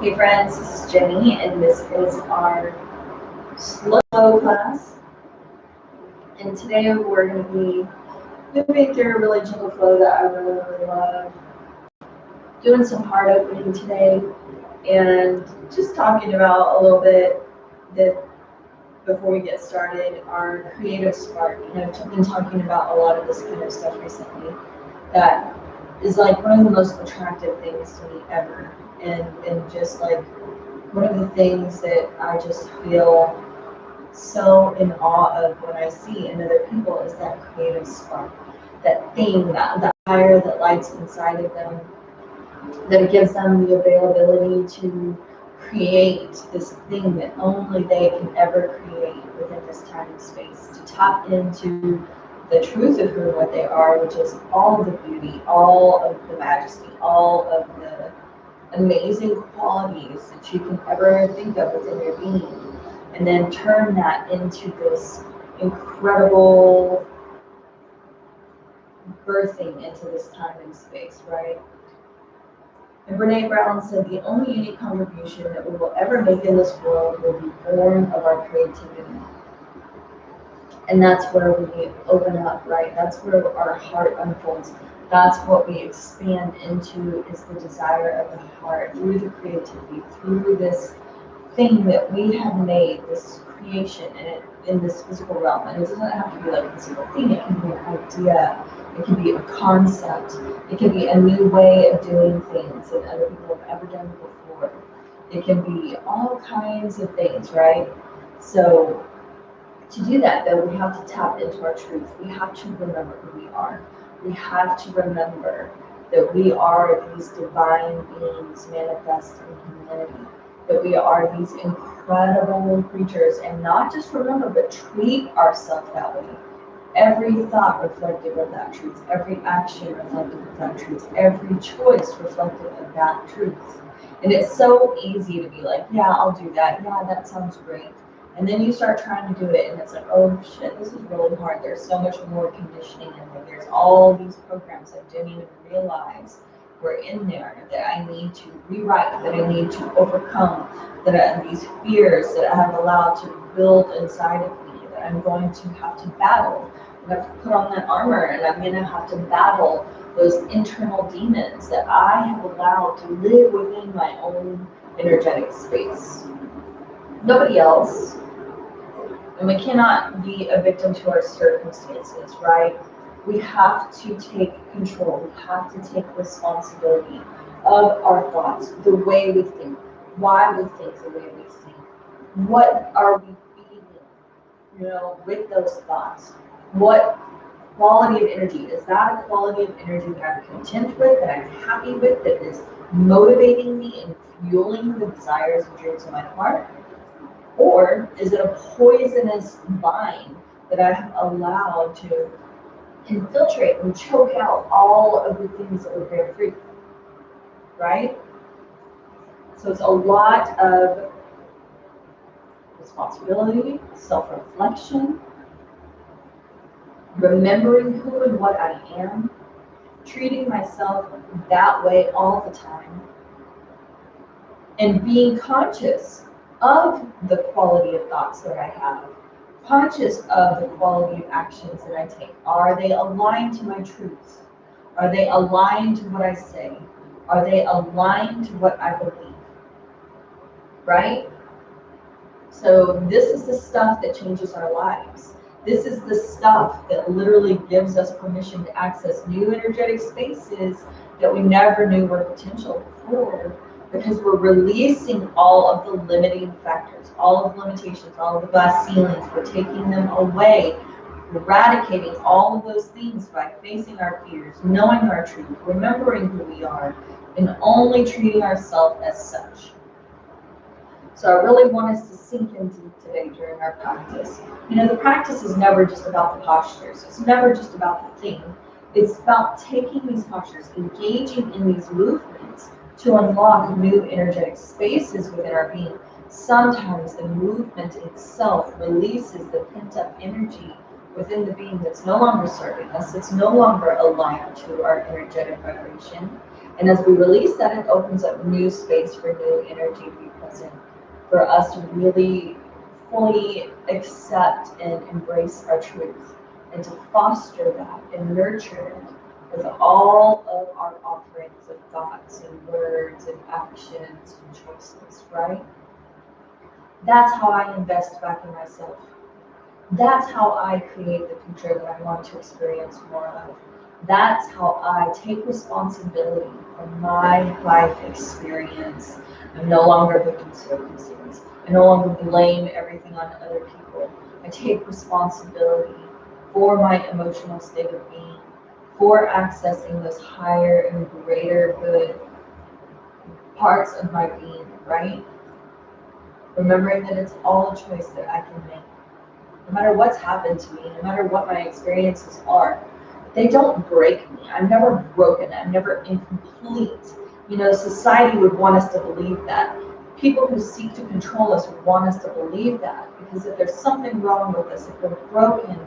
Hey friends, this is Jenny, and this is our slow class. And today we're going to be moving through a really gentle flow that I really love. Doing some heart opening today, and just talking about a little bit that before we get started, our creative spark. I've been talking about a lot of this kind of stuff recently. That is like one of the most attractive things to me ever, and just like one of the things that I just feel so in awe of when I see in other people is that creative spark, that thing, that fire that lights inside of them, that it gives them the availability to create this thing that only they can ever create within this time and space, to tap into the truth of who and what they are, which is all of the beauty, all of the majesty, all of the amazing qualities that you can ever think of within your being, and then turn that into this incredible birthing into this time and space, right? And Brene Brown said the only unique contribution that we will ever make in this world will be born of our creativity. And that's where we open up, right? That's where our heart unfolds. That's what we expand into, is the desire of the heart through the creativity, through this thing that we have made, this creation in this physical realm. And it doesn't have to be like a physical thing. It can be an idea. It can be a concept. It can be a new way of doing things that other people have ever done before. It can be all kinds of things, right? So to do that, though, we have to tap into our truth. We have to remember who we are. We have to remember that we are these divine beings manifest in humanity, that we are these incredible creatures, and not just remember, but treat ourselves that way. Every thought reflective of that truth, every action reflective of that truth, every choice reflective of that truth. And it's so easy to be like, yeah, I'll do that. Yeah, that sounds great. And then you start trying to do it, and it's like, oh shit, this is really hard. There's so much more conditioning in there. There's all these programs I didn't even realize were in there that I need to rewrite, that I need to overcome, these fears that I have allowed to build inside of me, that I'm going to have to battle. I'm going to put on that armor, and I'm going to have to battle those internal demons that I have allowed to live within my own energetic space. Nobody else. And we cannot be a victim to our circumstances, right? We have to take control. We have to take responsibility of our thoughts, the way we think, why we think the way we think. What are we feeling, with those thoughts? What quality of energy? Is that a quality of energy that I'm content with, that I'm happy with, that is motivating me and fueling the desires and dreams of my heart? Or is it a poisonous vine that I have allowed to infiltrate and choke out all of the things that would bear fruit, right? So it's a lot of responsibility, self-reflection, remembering who and what I am, treating myself that way all the time, and being conscious of the quality of thoughts that I have, conscious of the quality of actions that I take. Are they aligned to my truths? Are they aligned to what I say? Are they aligned to what I believe? Right? So this is the stuff that changes our lives. This is the stuff that literally gives us permission to access new energetic spaces that we never knew were potential before, because we're releasing all of the limiting factors, all of the limitations, all of the glass ceilings. We're taking them away, eradicating all of those things by facing our fears, knowing our truth, remembering who we are, and only treating ourselves as such. So I really want us to sink into today during our practice. The practice is never just about the postures. It's never just about the thing. It's about taking these postures, engaging in these movements to unlock new energetic spaces within our being. Sometimes the movement itself releases the pent-up energy within the being that's no longer serving us, it's no longer aligned to our energetic vibration. And as we release that, it opens up new space for new energy to be present, for us to really fully accept and embrace our truth, and to foster that and nurture it with all of our offerings of thoughts and words and actions and choices, right? That's how I invest back in myself. That's how I create the future that I want to experience more of. That's how I take responsibility for my life experience. I'm no longer a victim to circumstance. I no longer blame everything on other people. I take responsibility for my emotional state of being, for accessing those higher and greater good parts of my being, right? Remembering that it's all a choice that I can make. No matter what's happened to me, no matter what my experiences are, they don't break me. I'm never broken. I'm never incomplete. You know, society would want us to believe that. People who seek to control us would want us to believe that, because if there's something wrong with us, if we're broken,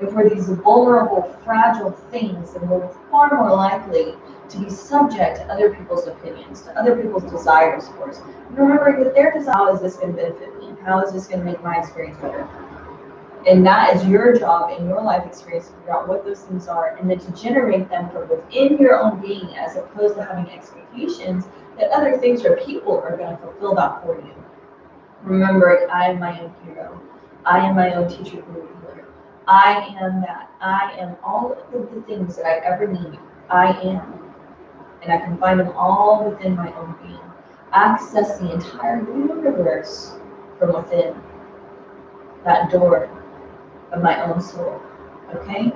if we're these vulnerable, fragile things, then we're far more likely to be subject to other people's opinions, to other people's desires for us. And remembering that their desire, how is this going to benefit me? How is this going to make my experience better? And that is your job in your life experience to figure out what those things are, and then to generate them from within your own being, as opposed to having expectations that other things or people are going to fulfill that for you. Remember, I am my own hero. I am my own teacher, guru, healer. I am that. I am all of the things that I ever need. I am. And I can find them all within my own being. Access the entire universe from within that door of my own soul. Okay?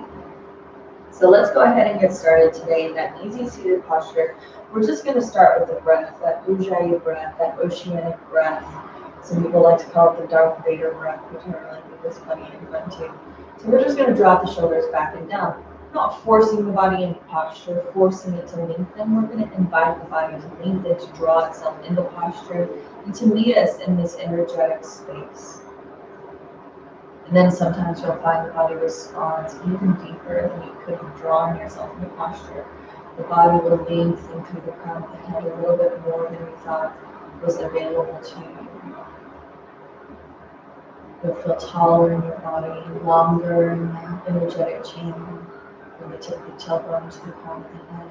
So let's go ahead and get started today in that easy seated posture. We're just going to start with the breath, that Ujjayi breath, that oceanic breath. Some people like to call it the Darth Vader breath, which I really think is funny and fun too. So we're just going to drop the shoulders back and down. Not forcing the body into posture, forcing it to lengthen. We're going to invite the body to lengthen, to draw itself into posture, and to meet us in this energetic space. And then sometimes you'll find the body responds even deeper than you could have drawn yourself into posture. The body will lengthen through the crown of the head a little bit more than you thought was available to you. You'll feel taller in your body, longer in that energetic channel, from the tip of the tailbone to the crown of the head.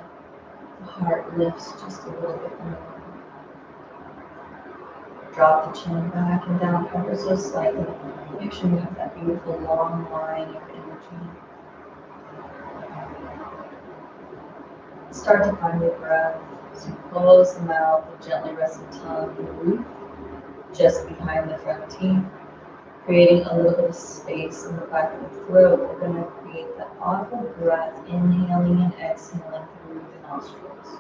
The heart lifts just a little bit more. Drop the chin back and down ever so slightly. Make sure you have that beautiful long line of energy. Start to find your breath. So close the mouth and gently rest the tongue in the roof, just behind the front teeth, creating a little bit of space in the back of the throat. We're going to create that audible breath, inhaling and exhaling through the nostrils.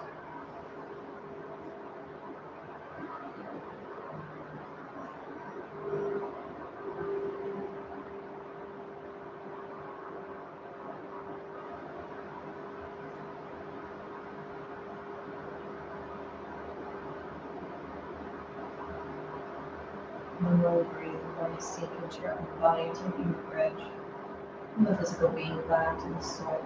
And when we breathe, we're going to sink into your own body, taking the bridge from the physical being back to the soul.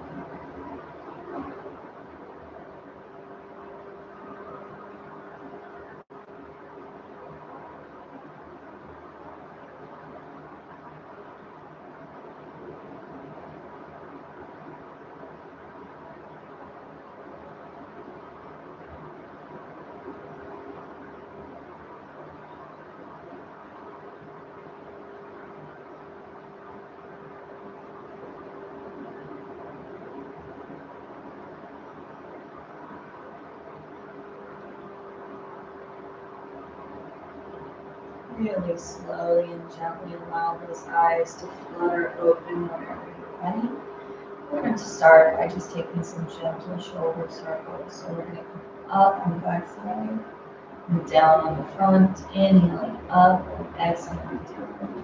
Really slowly and gently allow those eyes to flutter open whenever you're ready. We're going to start by just taking some gentle shoulder circles. So we're going to come up on the back side and down on the front, inhaling up and exhaling down.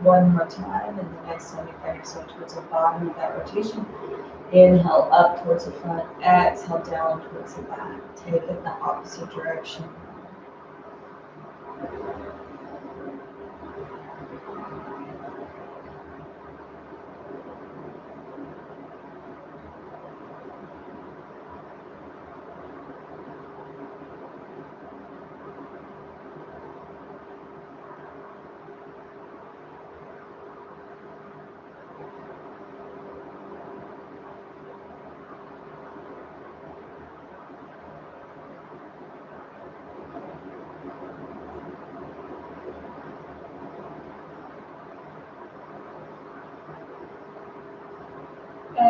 One more time, and the next time you find yourself towards the bottom of that rotation, inhale up towards the front, exhale down towards the back. Take it in the opposite direction.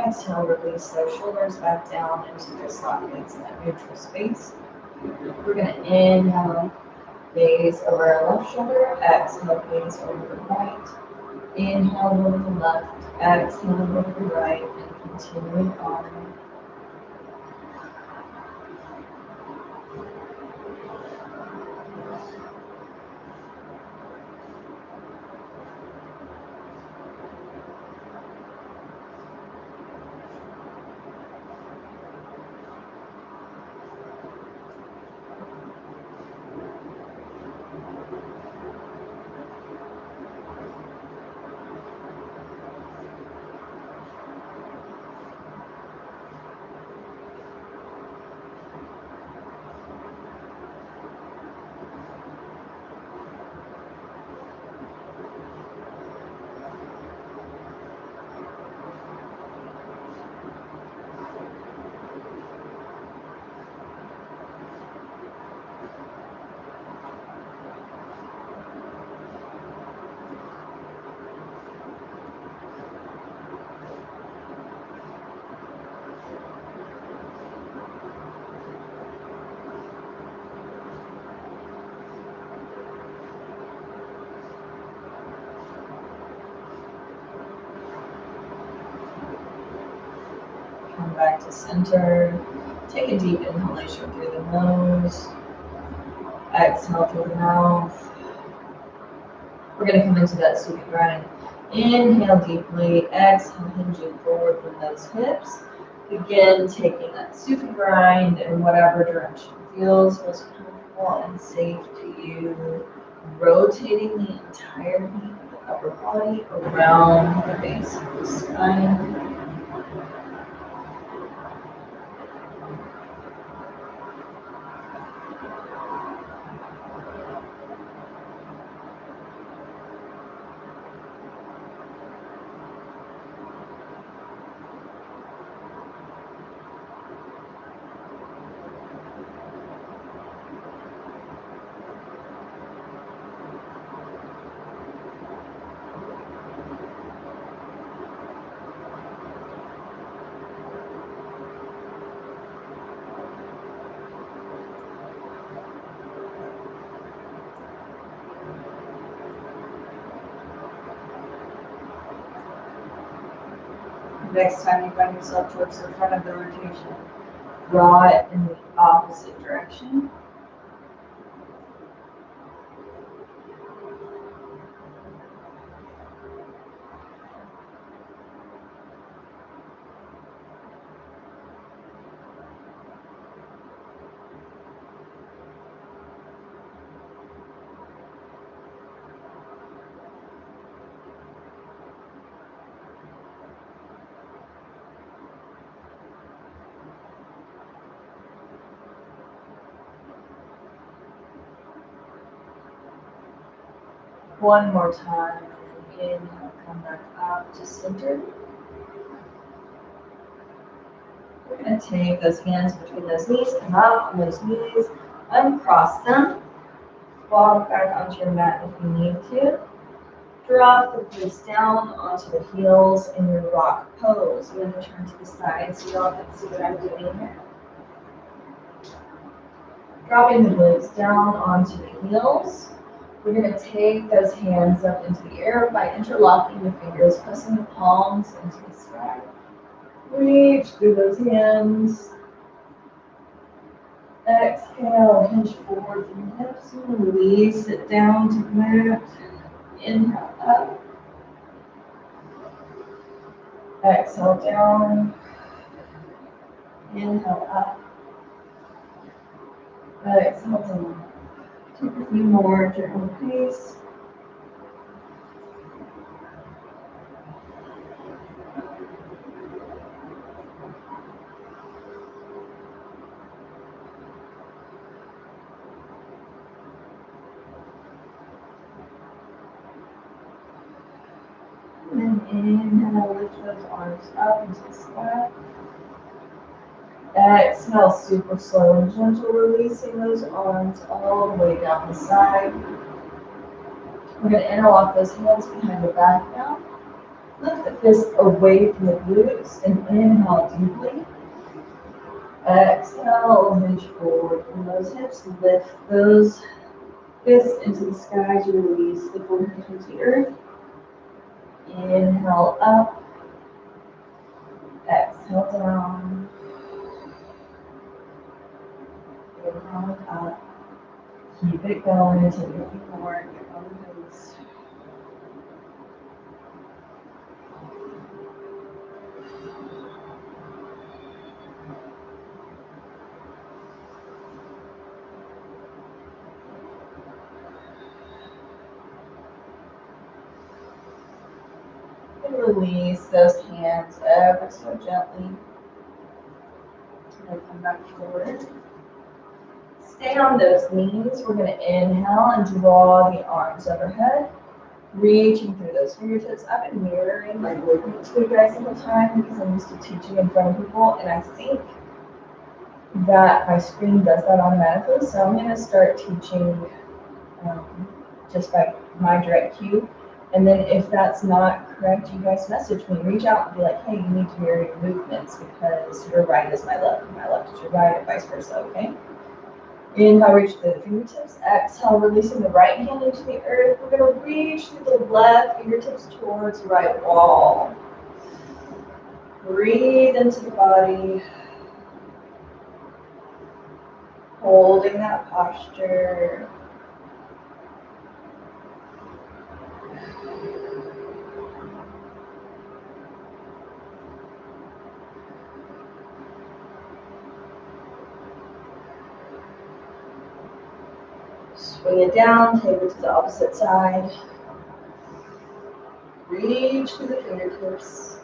Exhale, release those shoulders back down into their sockets in that neutral space. We're going to inhale, gaze over our left shoulder, exhale, gaze over the right. Inhale over the left, exhale over the right, and continuing on. Come back to center. Take a deep inhalation through the nose. Exhale through the mouth. We're going to come into that Suphi grind. Inhale deeply. Exhale, hinging forward from those hips. Begin taking that Suphi grind in whatever direction feels most comfortable and safe to you. Rotating the entirety of the upper body around the base of the spine. Next time you find yourself towards the front of the rotation, draw it in the opposite direction. One more time, and inhale, come back up to center. We're going to take those hands between those knees, come up on those knees, uncross them, walk back onto your mat if you need to. Drop the glutes down onto the heels in your rock pose. I'm going to turn to the side so y'all can see what I'm doing here. Dropping the glutes down onto the heels. We're going to take those hands up into the air by interlocking the fingers, pressing the palms into the sky. Reach through those hands. Exhale, hinge forward from the hips and release it down to the mat. Inhale up. Exhale down. Inhale up. Exhale down. Take a few more at your own pace. And inhale, lift those arms up into the sky. Exhale, super slow and gentle, releasing those arms all the way down the side. We're going to interlock those hands behind the back now. Lift the fists away from the glutes and inhale deeply. Exhale, hinge forward from those hips. Lift those fists into the sky as you release the forehead towards the earth. Inhale up. Exhale down. Inhale up. Keep it going until you feel more at your own pace. And release those hands ever so gently. And come back forward. Stay on those knees. We're going to inhale and draw the arms overhead. Reaching through those fingertips. I've been mirroring my movement to you guys all the time because I'm used to teaching in front of people, and I think that my screen does that automatically. So I'm going to start teaching just by my direct cue. And then if that's not correct, you guys message me, reach out and be like, hey, you need to mirror your movements because your right is my left, and my left is your right, and vice versa, okay? Inhale, reach through the fingertips. Exhale, releasing the right hand into the earth. We're going to reach through the left fingertips towards the right wall. Breathe into the body. Holding that posture. Swing it down, take it to the opposite side. Reach through the fingertips.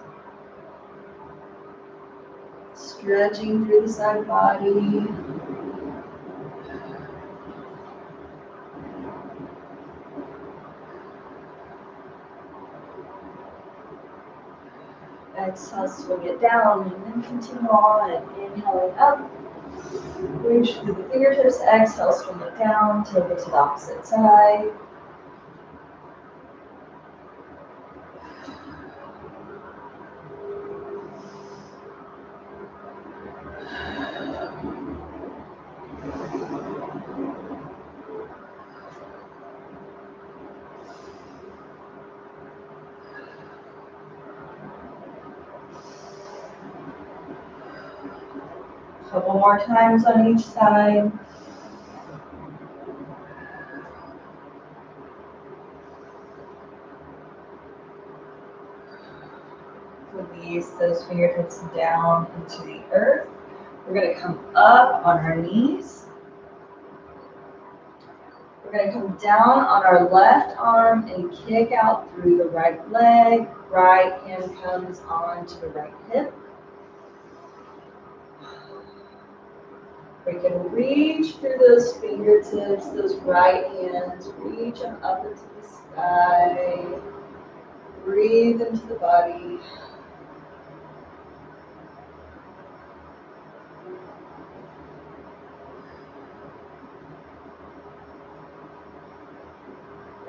Stretching through the side body. Exhale, swing it down, and then continue on, inhaling up. Reach through the fingertips, exhale, swing it down, take it to the opposite side. Couple more times on each side. Release those fingertips down into the earth. We're going to come up on our knees. We're going to come down on our left arm and kick out through the right leg. Right hand comes onto the right hip. We can reach through those fingertips, those right hands, reach them up into the sky. Breathe into the body.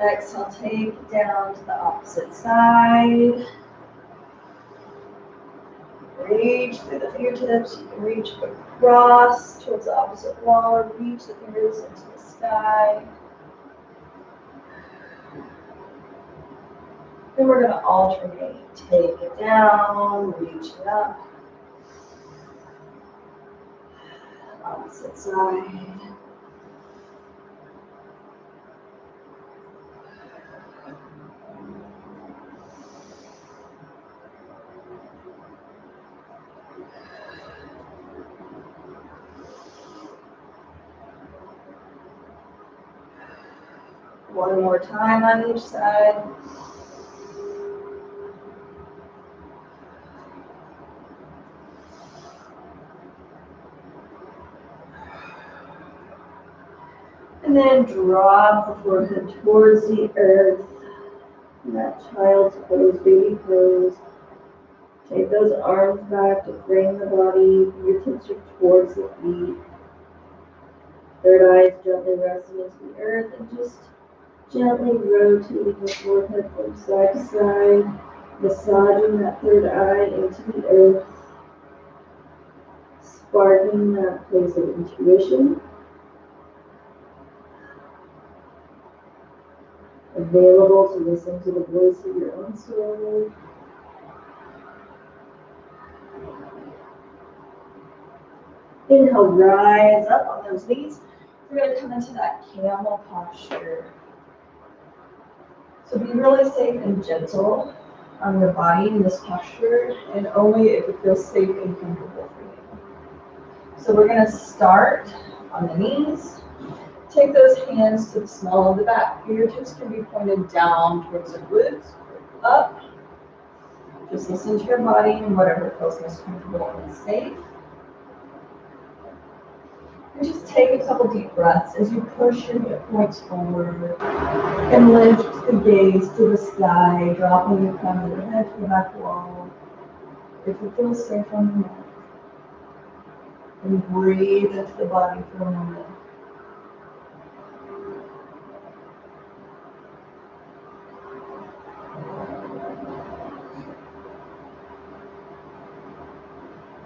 Exhale, take it down to the opposite side. Reach through the fingertips. You can reach across towards the opposite wall or reach the fingers into the sky. Then we're going to alternate. Take it down, reach it up. Opposite side. One more time on each side. And then drop the forehead towards the earth. In that child's pose, baby pose. Take those arms back to frame the body. Fingertips are towards the feet. Third eye is gently resting into the earth and just gently rotating the forehead from side to side, massaging that third eye into the earth, sparking that place of intuition, available to listen to the voice of your own soul. Inhale, rise up on those knees. We're going to come into that camel posture. So be really safe and gentle on your body in this posture, and only if it feels safe and comfortable for you. So we're going to start on the knees. Take those hands to the small of the back. Fingertips can be pointed down towards the glutes, up. Just listen to your body and whatever feels most comfortable and safe. And just take a couple deep breaths as you push your hip points forward and lift the gaze to the sky, dropping the crown of the head to the back wall. If it feels safe on the neck. And breathe into the body for a moment.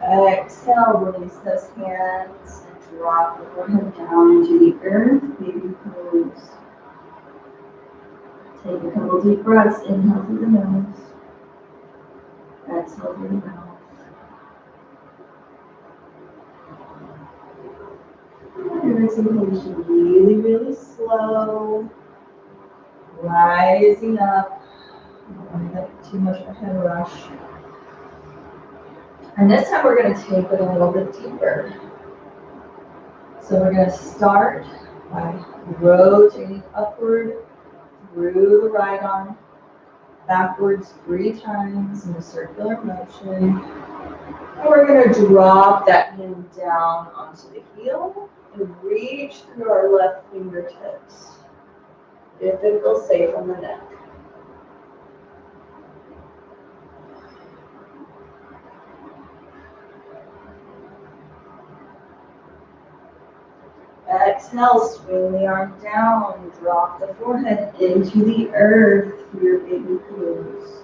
Exhale, release those hands and drop the forehead down into the earth, baby pose. Take a couple deep breaths, inhale through the nose, exhale through the mouth. And exhalation really, really slow, rising up. Don't get too much of a head rush. And this time we're going to take it a little bit deeper. So we're going to start by rotating upward through the right arm, backwards 3 times in a circular motion. And we're going to drop that hand down onto the heel and reach through our left fingertips. If it feels safe on the neck. Exhale, swing the arm down, drop the forehead into the earth for your baby pose.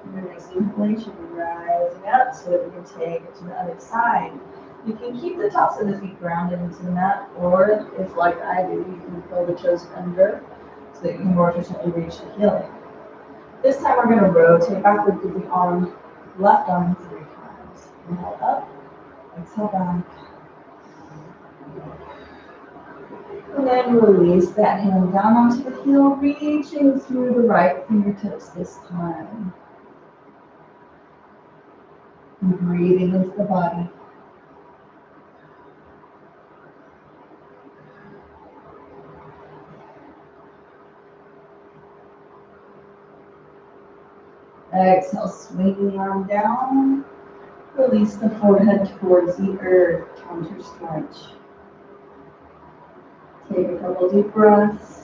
And nice inhalation, rising up so that we can take it to the other side. You can keep the tops of the feet grounded into the mat, or if like I do, you can pull the toes under so that you can more efficiently reach the heel. This time we're going to rotate backward with the arm, left arm 3 times. Inhale up, exhale back. And then release that hand down onto the heel, reaching through the right fingertips this time. And breathing into the body. Exhale, swing the arm down. Release the forehead towards the earth, counter stretch. Take a couple deep breaths.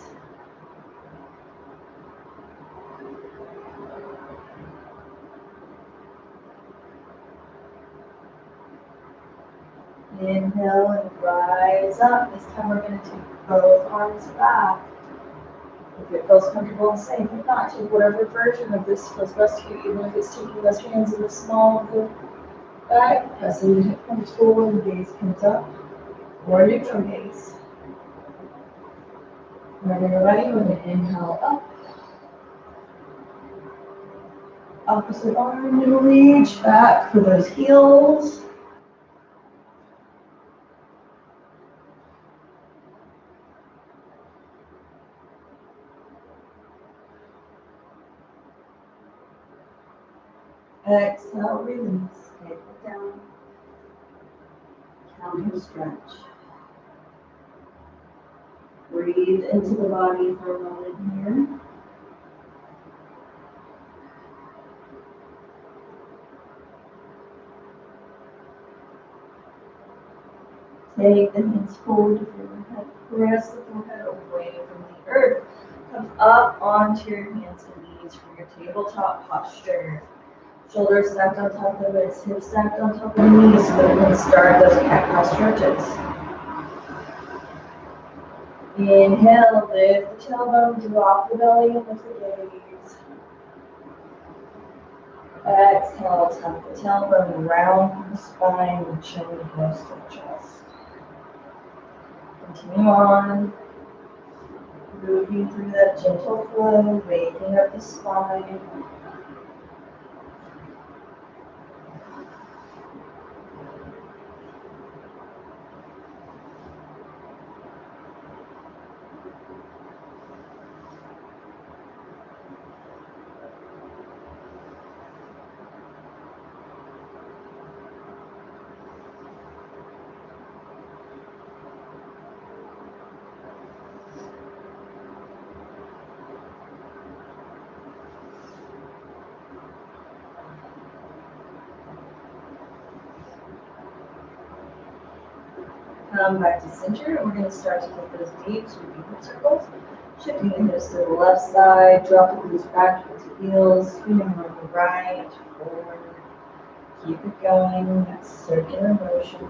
Inhale and rise up. This time we're going to take both arms back. If it feels comfortable and safe, if not, take whatever version of this feels best for you, even if it's taking those hands in the small of the back, pressing the hip points forward, the gaze comes up, or neutral gaze. Whenever you're ready, we're going to inhale up. Opposite arm, and reach back for those heels. Exhale, release. Okay, put down. Counter stretch. Breathe into the body for a moment here. Take the hands forward to your head. Press the forehead away from the earth. Come up onto your hands and knees for your tabletop posture. Shoulders stacked on top of the wrists, hips stacked on top of the knees so that we can start those cat-cow stretches. Inhale, lift the tailbone, drop the belly, and lift the gaze. Exhale, tuck the tailbone, round the spine, and chin close to the chest. Continue on, moving through that gentle flow, waking up the spine. Come back to center, and we're going to start to take those deep sweeping hip circles. Shifting the hips to the left side, drop the glutes back towards the heels, swinging on the right, forward. Keep it going, that circular motion.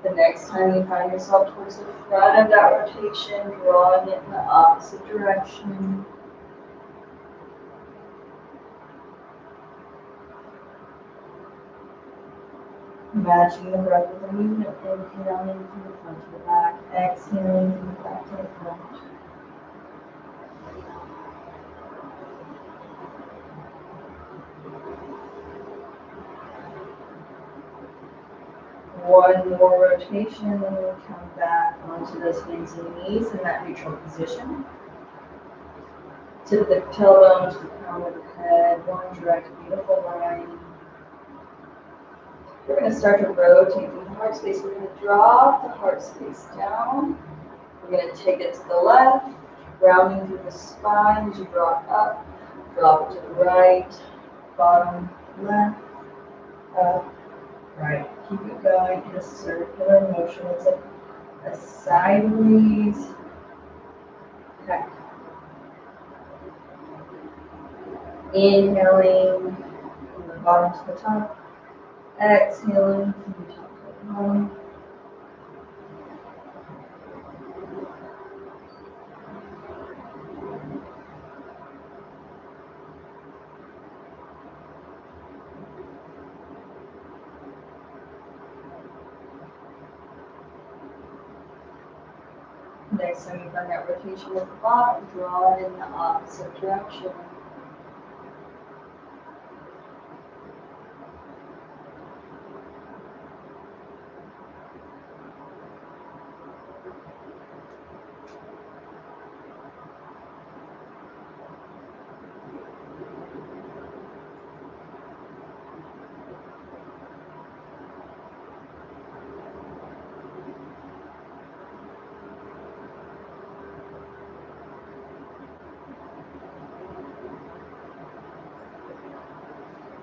The next time you find yourself towards the front of that rotation, drawing it in the opposite direction. Matching the breath with the movement, inhaling from the front to the back, exhaling from the back to the front. One more rotation, and then we'll come back onto those hands and knees in that neutral position. Tip the tailbone to the crown of the head, one direct, beautiful line. We're going to start to rotate the heart space. We're going to drop the heart space down. We're going to take it to the left, rounding through the spine as you draw it up. Drop it to the right, bottom, left, up, right. Keep it going in a circular motion. It's like a sideways peck. Inhaling from the bottom to the top. Exhaling from the top to the bottom. Next time you find that rotation with the bottom, draw it in the opposite direction.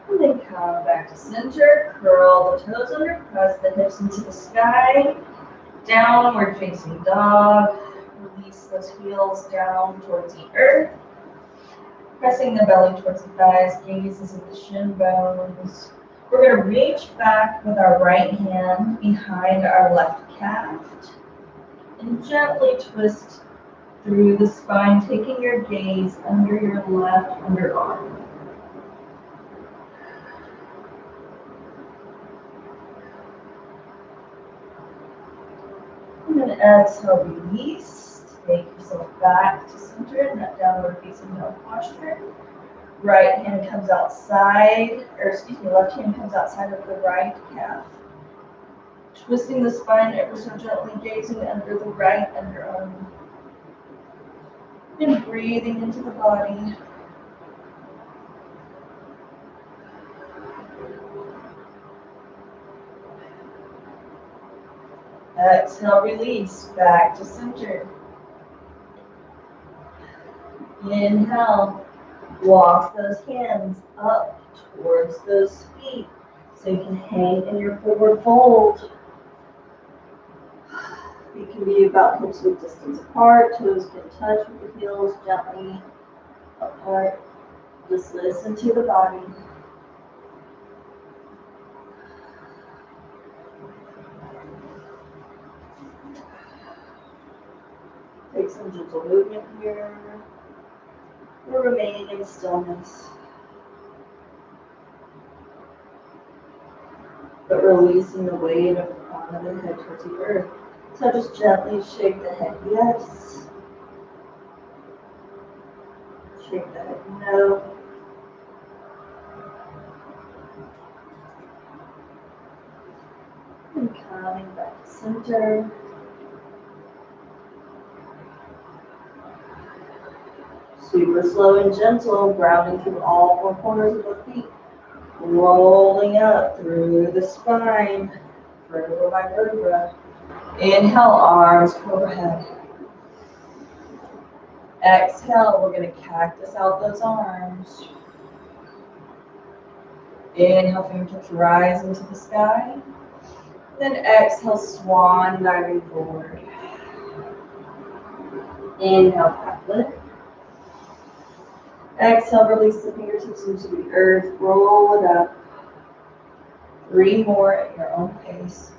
And then come back to center, curl the toes under, press the hips into the sky, downward facing dog, release those heels down towards the earth, pressing the belly towards the thighs, gaze is in the shin bones. We're going to reach back with our right hand behind our left calf and gently twist through the spine, taking your gaze under your left underarm. then exhale, release. Take yourself back to center in that downward facing dog posture. Right hand comes outside, or excuse me, left hand comes outside of the right calf. Twisting the spine ever so gently, gazing under the right underarm. And breathing into the body. Exhale, release, back to center. Inhale, walk those hands up towards those feet so you can hang in your forward fold. You can be about hips width distance apart, toes can touch with the heels gently apart. Just listen to the body. Take some gentle movement here. We're remaining in stillness. But releasing the weight of the crown of the head towards the earth. So just gently shake the head yes. Shake the head no. And coming back to center. Super slow and gentle, grounding through all four corners of the feet. Rolling up through the spine, vertebra by vertebra. Inhale, arms overhead. Exhale, we're going to cactus out those arms. Inhale, fingertips rise into the sky. Then exhale, swan diving forward. Inhale, half lift. Exhale, release the fingertips into the earth. Roll it up. 3 more at your own pace.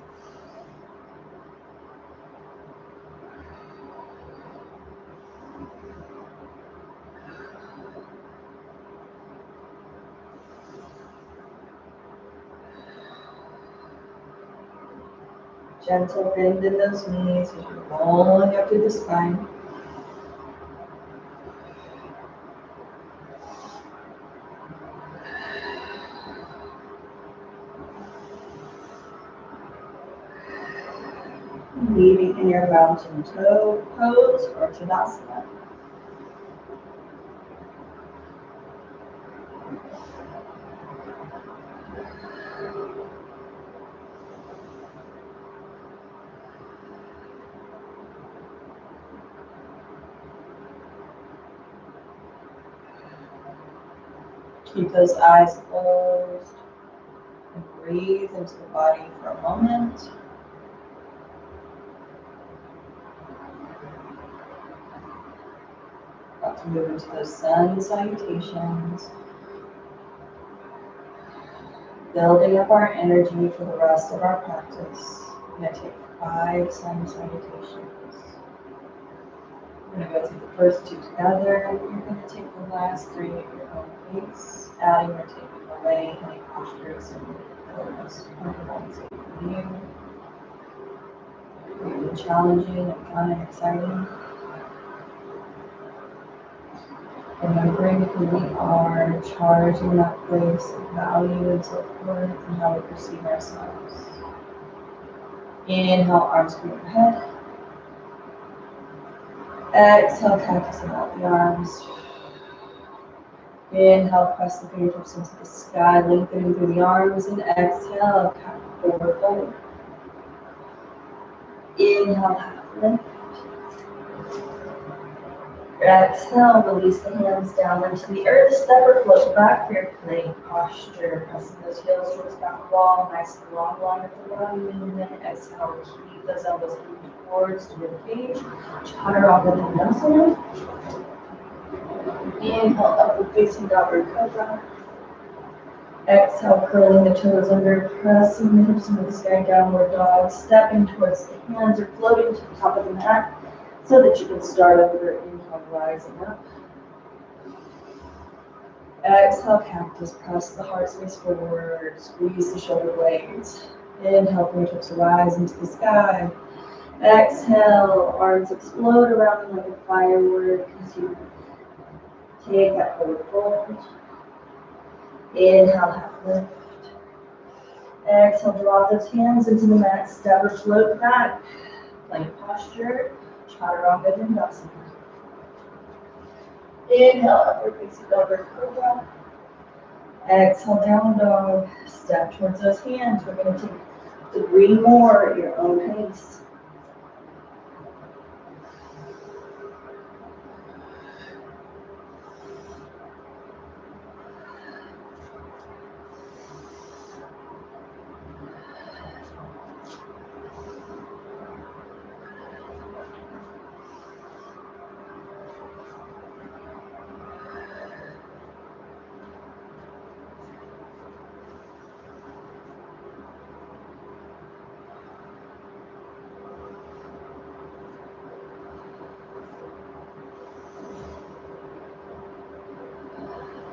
Gentle bend in those knees as you're rolling up through the spine. Leaving in your mountain toe pose or Tadasana. Keep those eyes closed and breathe into the body for a moment. About to move into those sun salutations. Building up our energy for the rest of our practice. We're going to take 5 sun salutations. We're going to go through the first 2 together. You're going to take the last 3 at your own pace, adding or taking away any postures and most comfortable and safe for you. Really challenging and fun and exciting. Remembering who we are, charging that place of value and self-worth and how we perceive ourselves. Inhale, arms come overhead. Exhale, cactusing out the arms. Inhale, press the fingertips into the sky, lengthening through the arms, and exhale, cat forward fold. Inhale, half lift. Exhale, release the hands down into the earth. Step or float back for your plank posture. Pressing those heels towards the back wall, nice and long line of the body. And then exhale, keep those elbows moving towards the rib cage. Chaturanga Dandasana. Inhale, upward facing downward cobra. Exhale, curling the toes under, pressing the hips into the sky, downward dog. Stepping towards the hands or floating to the top of the mat so that you can start over. Inhale, rising up. Exhale, cactus. Press the heart space forward. Squeeze the shoulder blades. Inhale, fingertips rise into the sky. Exhale, arms explode around you like a firework as you take that forward fold. Inhale, half lift. Exhale, draw those hands into the mat, step or float back. Plank posture, Chaturanga Dandasana. Inhale, upward facing over cobra. Exhale, down dog. Step towards those hands. We're going to take 3 more at your own pace.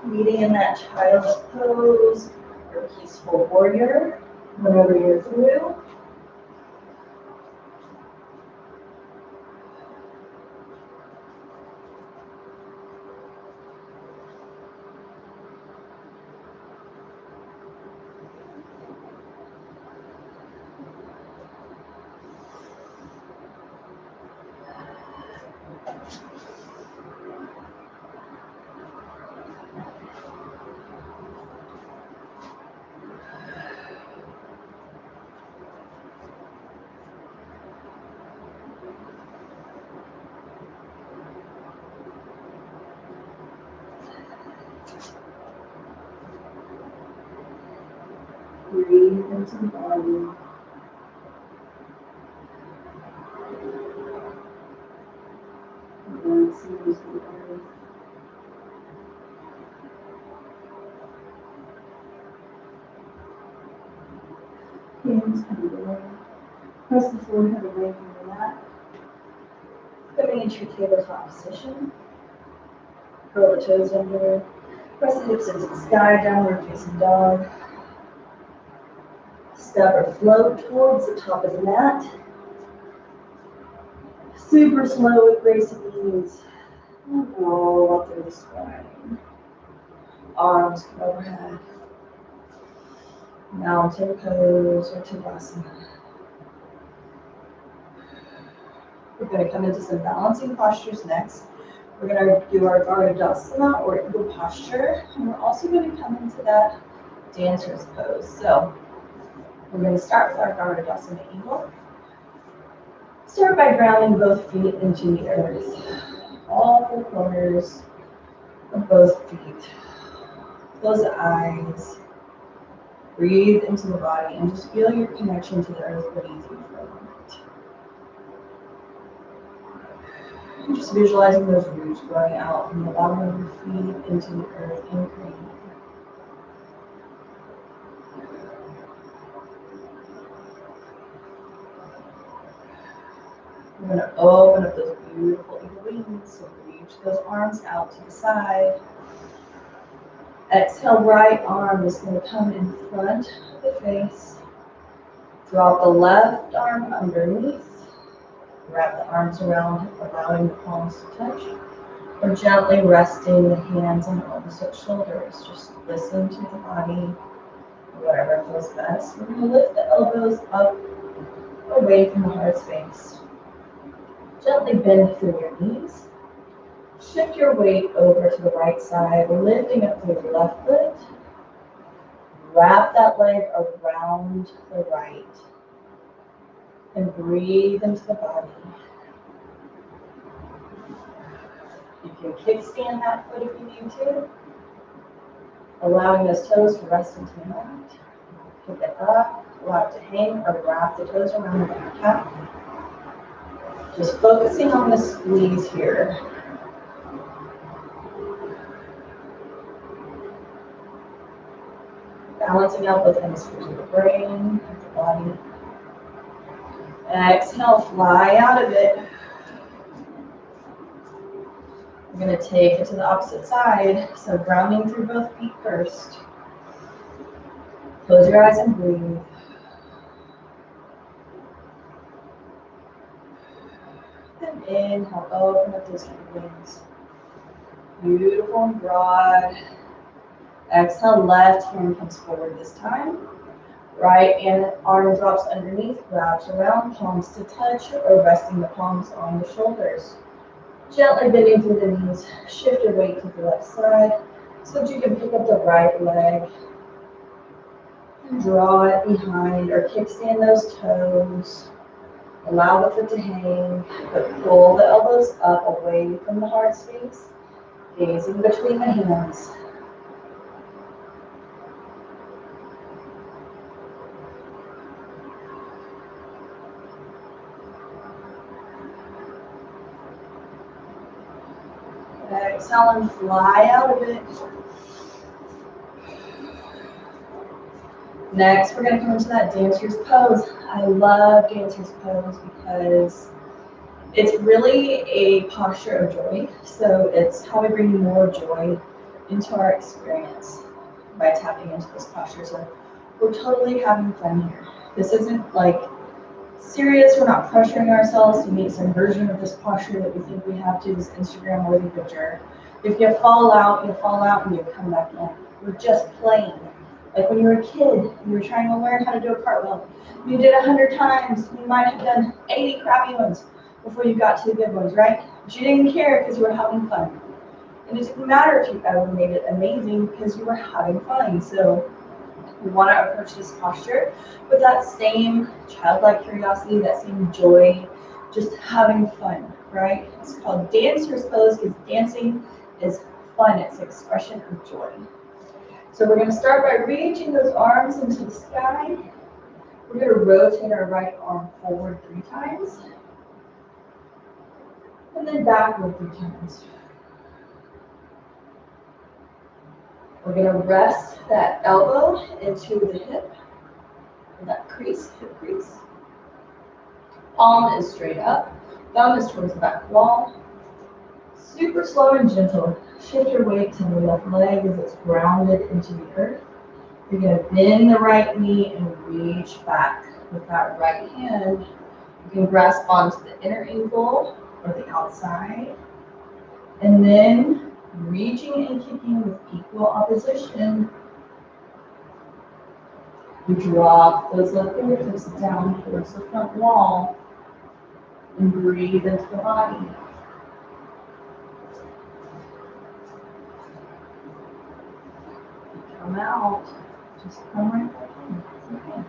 Meeting in that child's pose or peaceful warrior whenever you're through. Breathe into the body. Relax into the earth. Hands come down. Press the forehead away from the mat. Coming into your tabletop position. Curl the toes under. Press the hips into the sky, downward facing dog. Step or float towards the top of the mat. Super slow with grace and ease. And roll up through the spine. Arms come overhead. Mountain pose or Tadasana. We're going to come into some balancing postures next. We're going to do our Gardadasana or eagle posture. And we're also going to come into that dancer's pose. So we're going to start with our Gardadasana eagle. Start by grounding both feet into the earth. All 4 corners of both feet. Close the eyes. Breathe into the body and just feel your connection to the earth beneath you for a moment. And just visualizing those roots growing out from the bottom of your feet into the earth in green. We're going to open up those beautiful eagle wings. So reach those arms out to the side. Exhale, right arm is going to come in front of the face. Drop the left arm underneath. Wrap the arms around, allowing the palms to touch. Or gently resting the hands on opposite shoulders. Just listen to the body, whatever feels best. We're going to lift the elbows up, away from the heart space. Gently bend through your knees. Shift your weight over to the right side, lifting up through the left foot. Wrap that leg around the right. And breathe into the body. You can kickstand that foot if you need to. Allowing those toes to rest into the mat. Pick it up, allow it to hang, or wrap the toes around the back half. Just focusing on the squeeze here. Balancing out both hemispheres of the brain and the body. Exhale, fly out of it. We're going to take it to the opposite side. So grounding through both feet first. Close your eyes and breathe. Inhale, open up those wings. Beautiful and broad. Exhale, left hand comes forward this time. Right and arm drops underneath, wraps around, palms to touch, or resting the palms on the shoulders. Gently bending through the knees, shift your weight to the left side so that you can pick up the right leg and draw it behind or kickstand those toes. Allow the foot to hang, but pull the elbows up away from the heart space, gazing between the hands. Exhale and fly out of it. Next, we're going to come into that dancer's pose. I love dancer's pose because it's really a posture of joy. So it's how we bring more joy into our experience by tapping into this posture. So we're totally having fun here. This isn't like serious. We're not pressuring ourselves to meet some version of this posture that we think we have to, this Instagram worthy picture. If you fall out, you fall out and you come back in. We're just playing. Like when you were a kid, you were trying to learn how to do a cartwheel. You did 100 times. You might have done 80 crappy ones before you got to the good ones, right? But you didn't care because you were having fun. And it didn't matter if you ever made it amazing because you were having fun. So we want to approach this posture with that same childlike curiosity, that same joy, just having fun, right? It's called dancer's pose because dancing is fun. It's an expression of joy. So we're going to start by reaching those arms into the sky. We're going to rotate our right arm forward 3 times. And then backward 3 times. We're going to rest that elbow into the hip, that crease, hip crease. Palm is straight up, thumb is towards the back wall. Super slow and gentle. Shift your weight to the left leg as it's grounded into the earth. You're going to bend the right knee and reach back. With that right hand, you can grasp onto the inner ankle or the outside. And then reaching and kicking with equal opposition. You drop those left fingertips down towards the front wall and breathe into the body. Come out. Just come right back in. It's okay.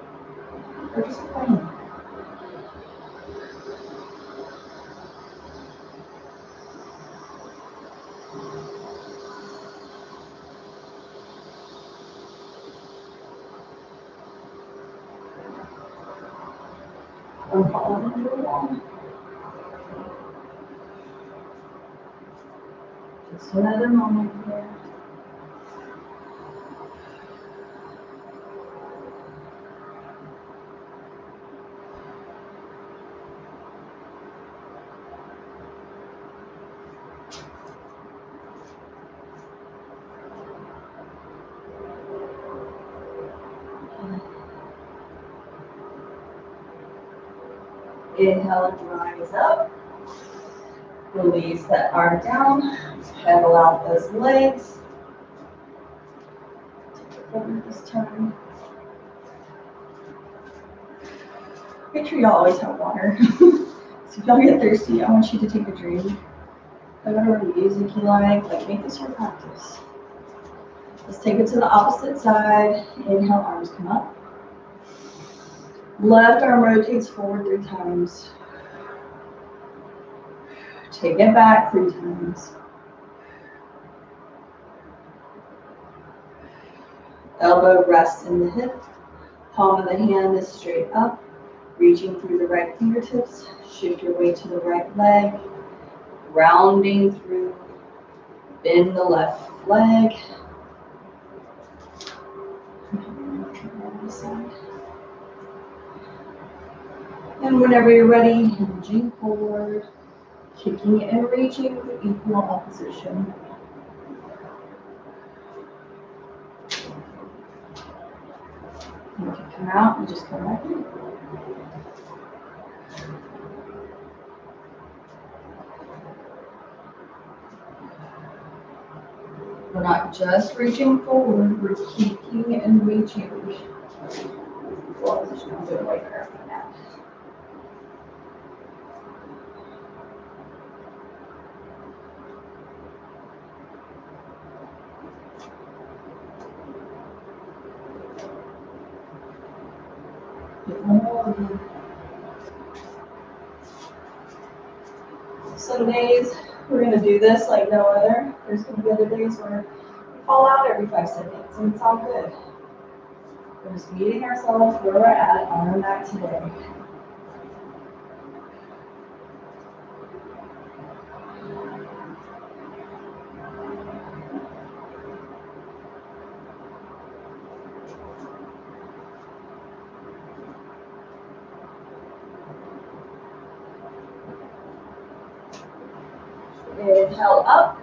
We're just playing. Or follow into the wall. Just another moment here. Inhale, rise up. Release that arm down. Pedal out those legs. Take it forward this time. Make sure you always have water. So if y'all get thirsty, I want you to take a drink. Play whatever music you like make this your practice. Let's take it to the opposite side. Inhale, arms come up. Left arm rotates forward 3 times. Take it back 3 times. Elbow rests in the hip. Palm of the hand is straight up. Reaching through the right fingertips. Shift your weight to the right leg. Rounding through. Bend the left leg. And whenever you're ready, hinging forward, kicking and reaching with equal opposition. And if you come out, you just come back in. We're not just reaching forward, we're kicking and reaching. Well, just gonna do it right there for that. Some days we're gonna do this like no other. There's gonna be other days where we fall out every 5 seconds, and it's all good. We're just meeting ourselves where we're at on our mat today. Inhale up.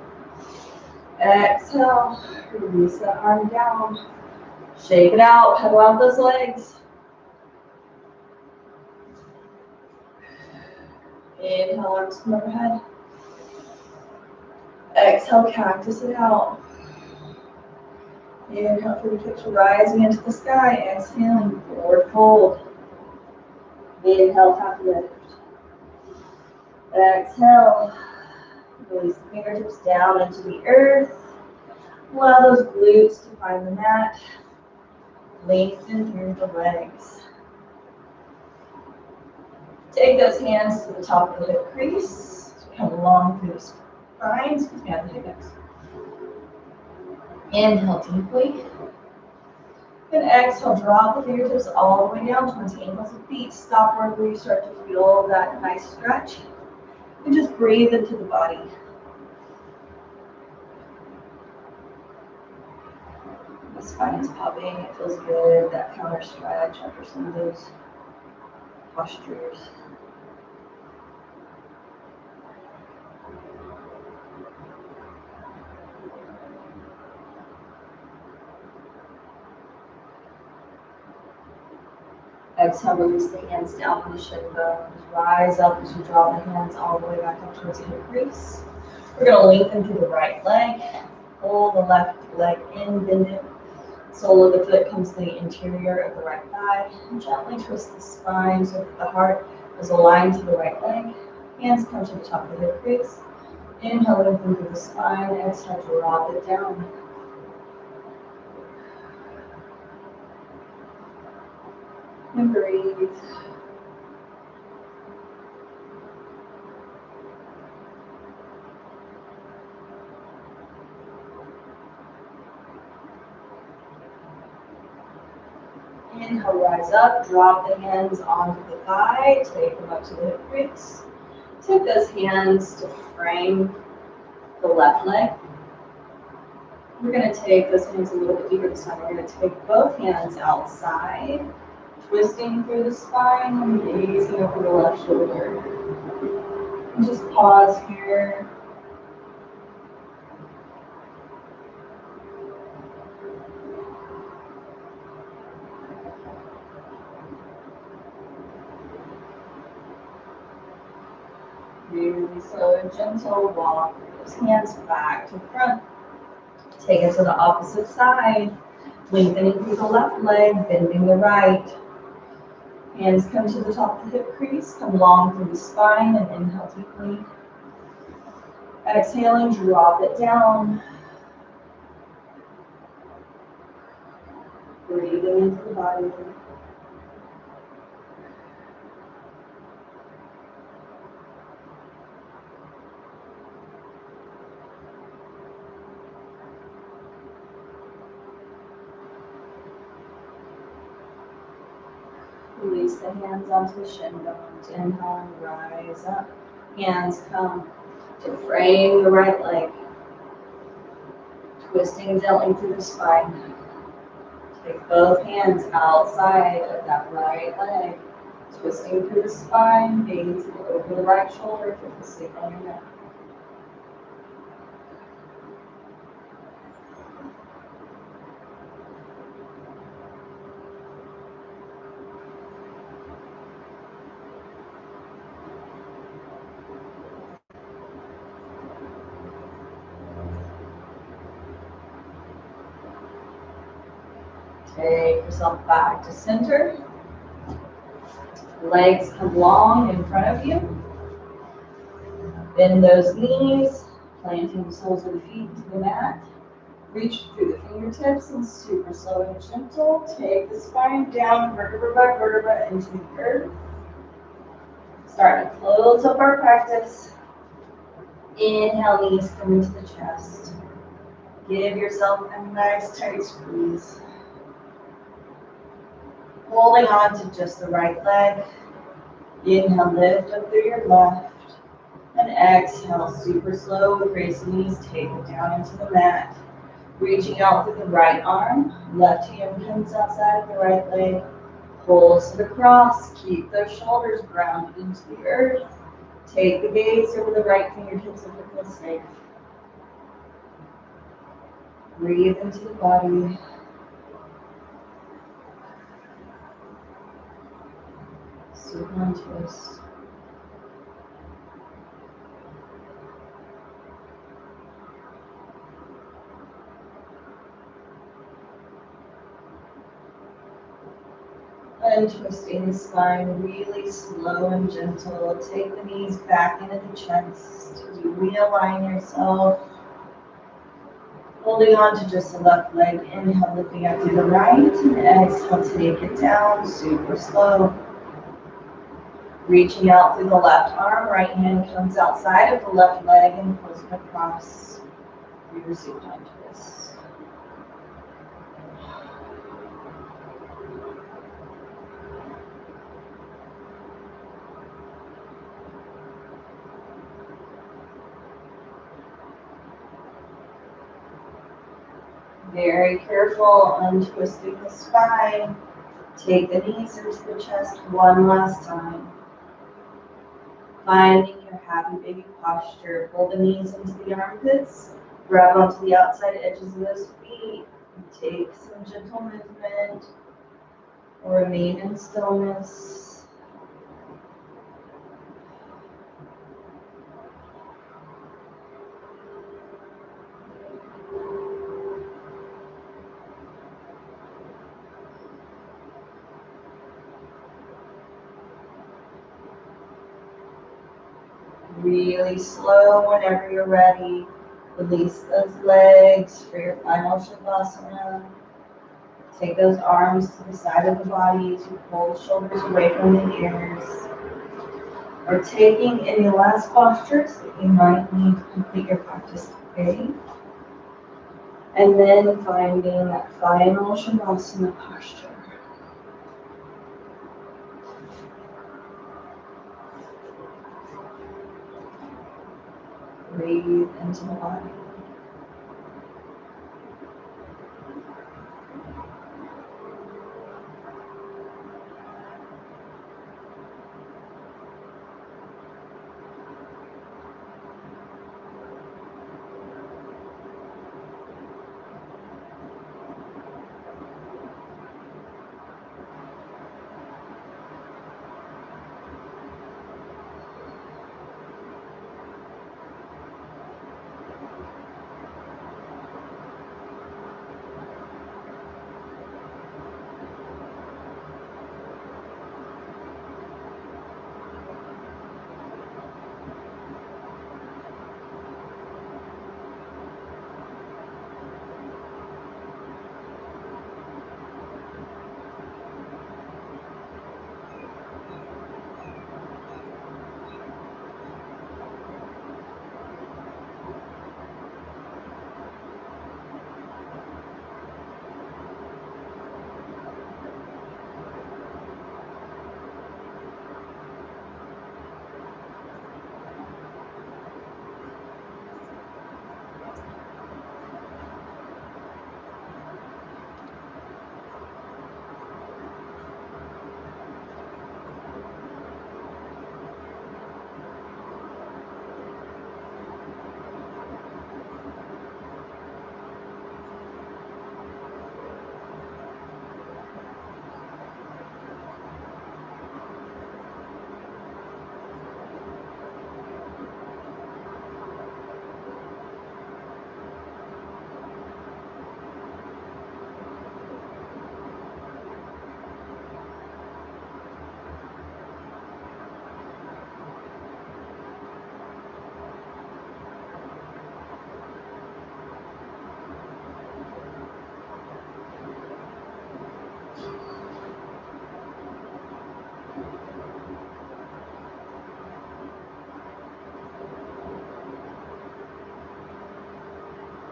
Exhale. Release that arm down. Shake it out. Pedal out those legs. Inhale, arms come overhead. Exhale, cactus it out. Inhale for the kick, rising into the sky. Exhaling, forward fold. Inhale, half lift. Exhale. Release the fingertips down into the earth. Allow those glutes to find the mat. Lengthen through the legs. Take those hands to the top of the hip crease. Come along through the spine, and the hips. Inhale deeply. And exhale, drop the fingertips all the way down towards the ankles and feet. Stop wherever you start to feel that nice stretch. And just breathe into the body. The spine is popping, it feels good, that counter stretch after some of those postures. Exhale, release the hands down on the shin bones. Rise up as you draw the hands all the way back up towards the hip crease. We're going to lengthen through the right leg. Pull the left leg in, bend it. Sole of the foot comes to the interior of the right thigh. And gently twist the spine so that the heart is aligned to the right leg. Hands come to the top of the hip crease. Inhale, lengthen through the spine. Exhale, drop it down. And breathe. Inhale, rise up, drop the hands onto the thigh, take them up to the hip crease. Take those hands to frame the left leg. We're going to take those hands a little bit deeper this time. We're going to take both hands outside, twisting through the spine and gazing over the left shoulder. And just pause here. Really slow and gentle, walk those hands back to front. Take it to the opposite side, lengthening through the left leg, bending the right. Hands come to the top of the hip crease, come long through the spine and inhale deeply. Exhaling, drop it down. Breathing into the body. Release the hands onto the shin bones. Inhale and rise up. Hands come to frame the right leg. Twisting gently through the spine. Take both hands outside of that right leg. Twisting through the spine, gazing over the right shoulder to the sleep on your neck. Take yourself back to center. Legs come long in front of you. Bend those knees, planting the soles of the feet to the mat. Reach through the fingertips and super slow and gentle. Take the spine down vertebra by vertebra into the earth. Start to close up our practice. Inhale, knees come into the chest. Give yourself a nice tight squeeze. Holding on to just the right leg. Inhale, lift up through your left. And exhale, super slow, raise the knees, take it down into the mat. Reaching out through the right arm, left hand comes outside of the right leg. Pulls it across, keep those shoulders grounded into the earth. Take the gaze over the right fingertips if it feels safe. Breathe into the body. Supine twist. Untwisting the spine really slow and gentle. Take the knees back into the chest. You realign yourself. Holding on to just the left leg. Inhale, lifting up through the right. And exhale, take it down, super slow. Reaching out through the left arm. Right hand comes outside of the left leg and pulls it across. Your supine twist. Very careful, untwisting the spine. Take the knees into the chest one last time. Finding your happy baby posture. Pull the knees into the armpits. Grab onto the outside edges of those feet. Take some gentle movement. Or remain in stillness. Really slow whenever you're ready. Release those legs for your final Shavasana. Take those arms to the side of the body as you pull the shoulders away from the ears. Or taking any last postures that you might need to complete your practice today. And then finding that final Shavasana posture. Breathe into the body.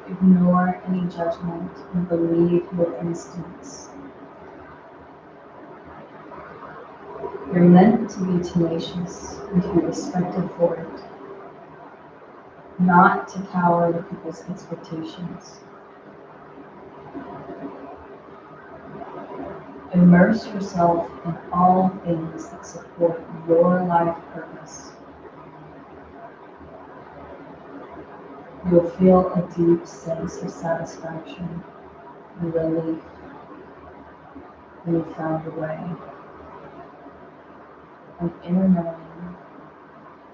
Ignore any judgment and believe your instincts. You're meant to be tenacious and to be respected for it, not to cower to people's expectations. Immerse yourself in all things that support your life purpose. You'll feel a deep sense of satisfaction and relief when you've found a way. An inner knowing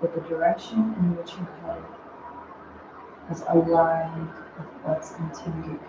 that the direction in which you head is aligned with what's intended.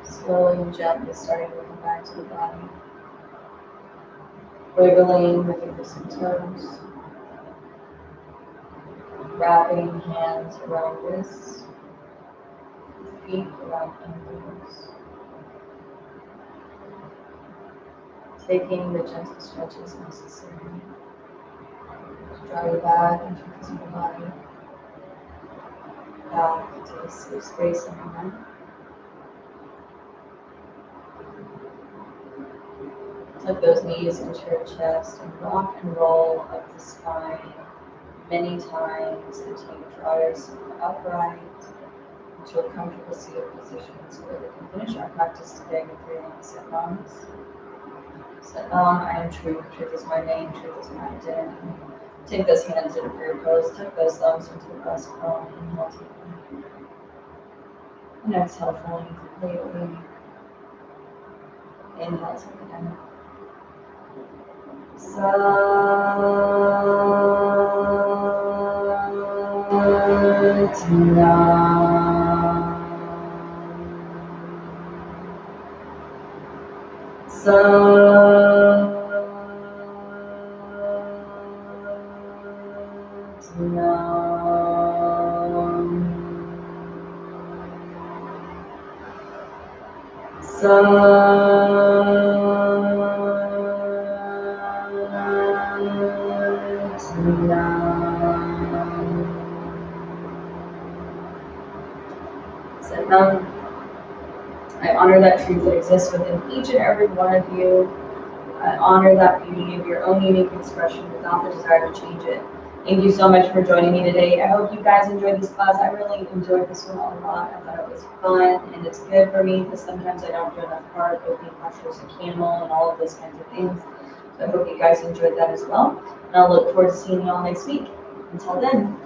Slowly and gently starting to come back to the body. Wiggling the fingers and toes. Wrapping hands around wrists. Feet around ankles. Taking the gentle stretches necessary to draw you back into your physical body. Back to the safe space in your mind. Tuck those knees into your chest and rock and roll up the spine many times until you draw yourself upright into a comfortable seated position so that we can finish our practice today with 3 long sit bones. Sit Om, I am truth. Truth is my name. Truth is my identity. Take those hands in a prayer pose. Tuck those thumbs into the breastbone. Inhale deeply. And exhale fully and completely. Inhale to the end. Satnam. I honor that truth that exists within each and every one of you. I honor that beauty of your own unique expression without the desire to change it. Thank you so much for joining me today. I hope you guys enjoyed this class. I really enjoyed this one a lot. I thought it was fun, and it's good for me because sometimes I don't do enough heart, opening postures, and camel, and all of those kinds of things. So I hope you guys enjoyed that as well. And I'll look forward to seeing you all next week. Until then.